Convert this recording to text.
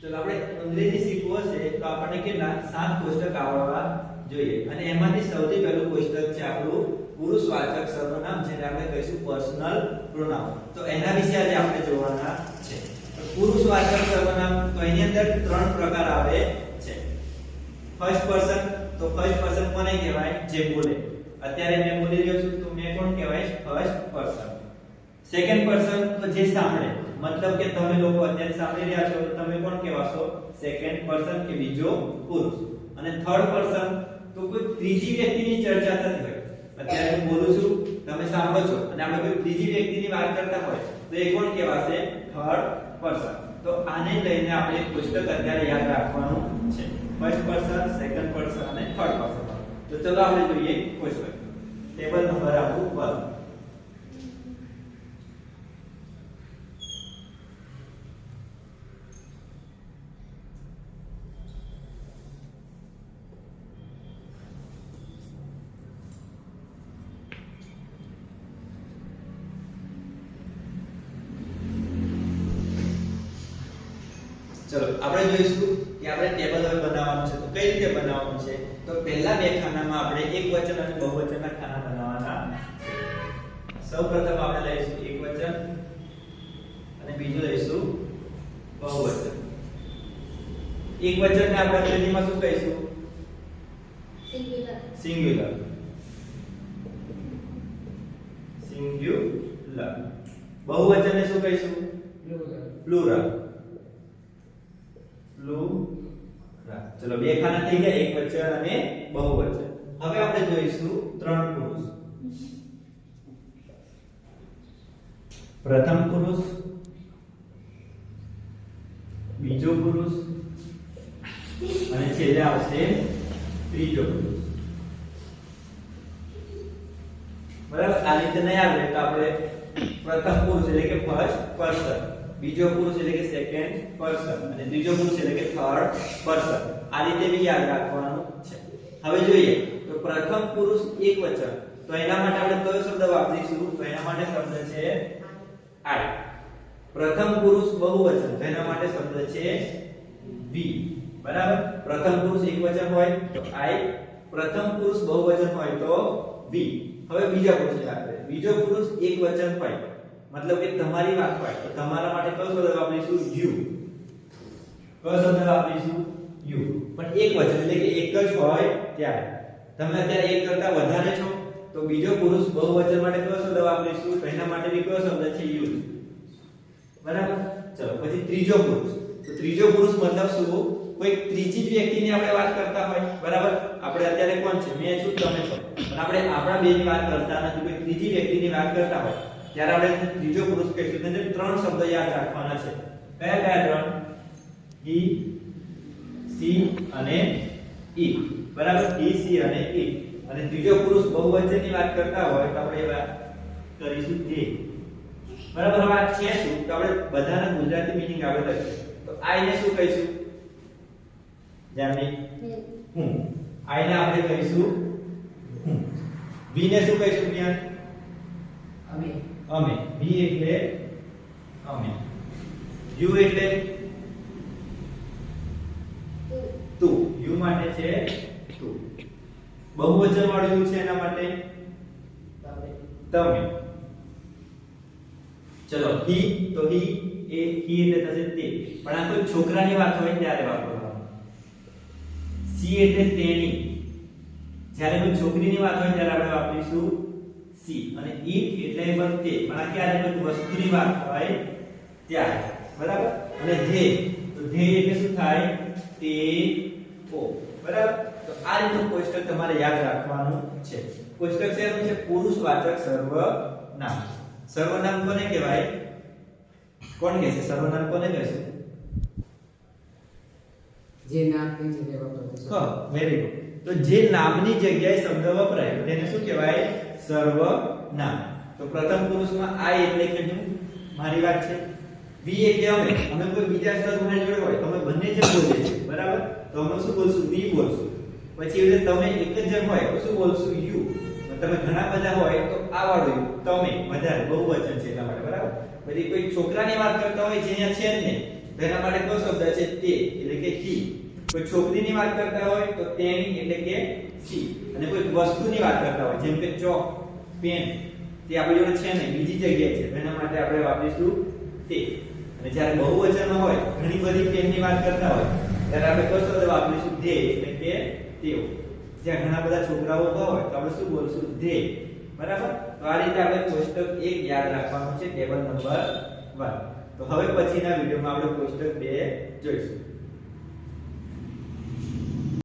ચલો આપણે અંગ્રેજી શીખવું હશે તો આપણને કેટલા 7 કોષ્ટક આવડવા જોઈએ અને એમાંથી સૌથી પહેલું કોષ્ટક છે આપણું પુરુષવાચક સર્વનામ જેને આપણે કહીશું પર્સનલ પ્રોનાઉન. તો એના વિશે આજે આપણે જોવાના છે. તો પુરુષવાચક સર્વનામ તો એની અંદર 3 પ્રકાર આવે છે. ફર્સ્ટ પર્સન, તો ફર્સ્ટ પર્સન કોને કહેવાય? જે બોલે. અત્યારે મેં બોલી રહ્યો છું તો મેં કોણ કહેવાય? First person. સેકન્ડ પર્સન તો જે સાંભળે, મતલબ કે તમે લોકો અત્યારે સાંભળી રહ્યા છો તો તમે કોણ કહેવાશો? સેકન્ડ પર્સન કે બીજો પુરુષ. અને થર્ડ પર્સન તો કોઈ ત્રીજી વ્યક્તિની ચર્ચા થતી હોય. અત્યારે હું બોલું છું, તમે સાંભળો છો અને આપણે કોઈ ત્રીજી વ્યક્તિની વાત કરતા હોય તો એ કોણ કહેવાશે? Third person. તો આને લઈને આપણે એક કોષ્ટક અત્યારે યાદ રાખવાનું છે. ફર્સ્ટ પર્સન, સેકન્ડ પર્સન અને થર્ડ પર્સન. તો ચલો આપણે જોઈએ કોષ્ટક. ટેબલ નંબર આપણું 1. ચલો આપણે જોઈશું કે આપણે ટેબલ હવે બનાવવાનું છે. તો કઈ રીતે બનાવવાનું છે? તો પહેલા બે ખાનામાં આપણે એકવચન અને બહુવચનના ખાના બનાવવાના છે. સૌપ્રથમ આપણે લઈશું એકવચન અને બીજું લઈશું બહુવચન. એકવચનને આપણે અંગ્રેજીમાં શું કહીશું? સિંગ્યુલર. સિંગ્યુલર. બહુવચનને શું કહીશું? પ્લુરલ. ચલો બે ખાના થઈ ગયા, એકવચન અને બહુવચન. હવે આપણે જોઈશું 3 પુરુષ. પ્રથમ પુરુષ, બીજો પુરુષ અને છેલ્લે આવશે ત્રીજો પુરુષ. બરાબર? આ રીતે નહીં આવે તો આપણે પ્રથમ પુરુષ એટલે કે ફર્સ્ટ પર્સન, બીજો પુરુષ એટલે કે સેકન્ડ પર્સન અને ત્રીજો પુરુષ એટલે કે થર્ડ પર્સન. આ રીતે બી યાદ રાખવાનું છે. હવે જોઈએ તો પ્રથમ પુરુષ એકવચન, તો એના માટે આપણે કયો શબ્દ વાપરીશું? તો એના માટે શબ્દ છે I. પ્રથમ પુરુષ બહુવચન, તો એના માટે શબ્દ છે we. બરાબર? પ્રથમ પુરુષ એકવચન હોય તો I, પ્રથમ પુરુષ બહુવચન હોય તો we. હવે બીજા પુરુષની વાત કરીએ. બીજો પુરુષ એકવચન હોય, મતલબ કે તમારી વાત હોય તો તમારા માટે કયો શબ્દ વાપરીશું? you. કયો શબ્દ વાપરીશું? you. પણ એકવચન એટલે કે એક જ હોય ત્યારે. તમે અત્યારે એક કરતા વધારે છો તો બીજો પુરુષ બહુવચન માટે કયો શબ્દ વાપરીશું? તો એના માટે બી કયો શબ્દ છે? you. બરાબર? ચલો પછી ત્રીજો પુરુષ. તો ત્રીજો પુરુષ મતલબ શું? કોઈ ત્રીજી વ્યક્તિની આપણે વાત કરતા હોય. બરાબર? આપણે અત્યારે કોણ છે? મેં છું, તમે છો. પણ આપણે આપણા બેની વાત કરતા નથી, કોઈ ત્રીજી વ્યક્તિની વાત કરતા હોય ત્યારે આપણે ત્રીજો પુરુષ કહીશું. તેને 3 શબ્દ યાદ રાખવાના છે. કયા કયા 3? he, she અને it. બરાબર? he, she અને it. અને ત્રીજો પુરુષ બહુવચનની વાત કરતા હોય તો આપણે વાત કરીશું they. બરાબર? હવે આ છે શું? તો આપણે બધાના ગુજરાતી મીનિંગ આપણે લખીશું. તો I ને શું કહીશું? જામી હું. I ને આપણે કહીશું હું. we ને શું કહીશું? જ્ઞાન અમે. અમે. we એટલે અમે. you એટલે તું. you માટે છે તું. બહુવચન વાળું you છે એના માટે તમે. ચલો he, તો he એટલે થશે તે. પણ આ કોઈ છોકરાની વાત હોય ત્યારે વાપરવાનું. she એટલે તેણી. જ્યારે કોઈ છોકરીની વાત હોય ત્યારે આપણે વાપરીશું she. અને it એટલે પણ તે. પણ આ ક્યારે કોઈ વસ્તુની વાત હોય ત્યારે. બરાબર? અને they, તો they એટલે શું થાય? તે ઓ. બરાબર? તો આ રીતનું કોષ્ટક તમારે યાદ રાખવાનું છે. કોષ્ટક શેનું છે? પુરુષવાચક સર્વનામ. સર્વનામ કોને કહેવાય? કોણ કહેશે? સર્વનામ કોને કહેશે? જે નામની જગ્યાએ વપરાય. હા, વેરી ગુડ. તો જે નામની જગ્યાએ શબ્દ વપરાય તેને શું કહેવાય? સર્વનામ. તો પ્રથમ પુરુષમાં I એટલે કે હું, મારી વાત છે. we એટલે અમે. અમે કોઈ બીજા શબ્દ મારી જોડે હોય તો અમે બંને જ બોલીએ છીએ. બરાબર? તો અમે શું બોલશું? we બોલશું. પછી એટલે તમે એક જ જણ હોય તો શું બોલશું? you. તમે ઘણા બધા હોય તો આ વાળું you. તમે વધારે બહુવચન છે એટલા માટે. બરાબર? પછી કોઈ છોકરાની વાત કરતા હોય જે અહીંયા છે જ નહીં તો તો એના માટે કયો શબ્દ છે તે એટલે કે he. કોઈ છોકરીની વાત કરતા હોય તો તેણી એટલે કે she. અને કોઈ વસ્તુની વાત કરતા હોય જેમ કે ચોક, પેન, તે આપણી જોડે છે ને બીજી જગ્યાએ છે, એના માટે આપણે વાપરીશું તે. અને જ્યારે બહુવચન હોય, ઘણી બધી પેનની વાત કરતા હોય, ત્યારે આપણે કયો શબ્દ વાપરીશું they એટલે કે તેઓ. જ્યાં ઘણા બધા છોકરાઓ હોય તો આપણે શું બોલશું they. બરાબર? તો આ રીતે આપણે કોષ્ટક 1 યાદ રાખવાનું છે, ટેબલ નંબર 1. તો હવે પછીના વિડિયોમાં આપણે કોષ્ટક 2 જોઈશું.